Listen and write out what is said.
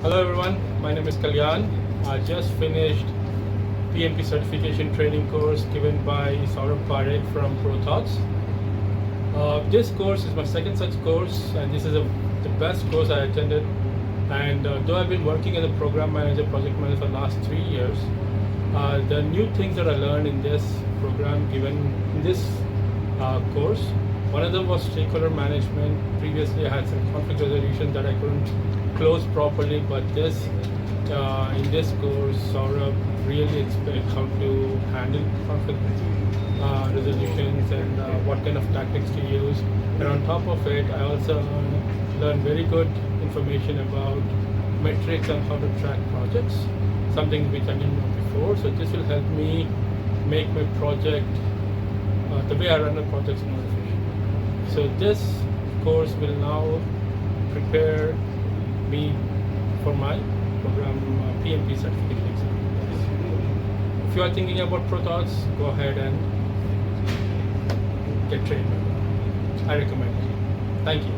Hello everyone, my name is Kalyan. I just finished PMP certification training course given by Saurabh Parikh from ProThoughts. This course is my second such course, and this is the best course I attended. And though I've been working as a program manager, project manager for the last 3 years, the new things that I learned in this program given in this course, one of them was stakeholder management. Previously I had some conflict resolution that I couldn't close properly, but in this course Saurabh really explained how to handle conflict resolutions and what kind of tactics to use. And on top of it, I also learned very good information about metrics and how to track projects, something which I didn't know before. So this will help me make my project, the way I run the projects, more efficient. So this course will now prepare me for my program PMP certification exam. If you are thinking about ProThoughts, go ahead and get trained. I recommend it. Thank you.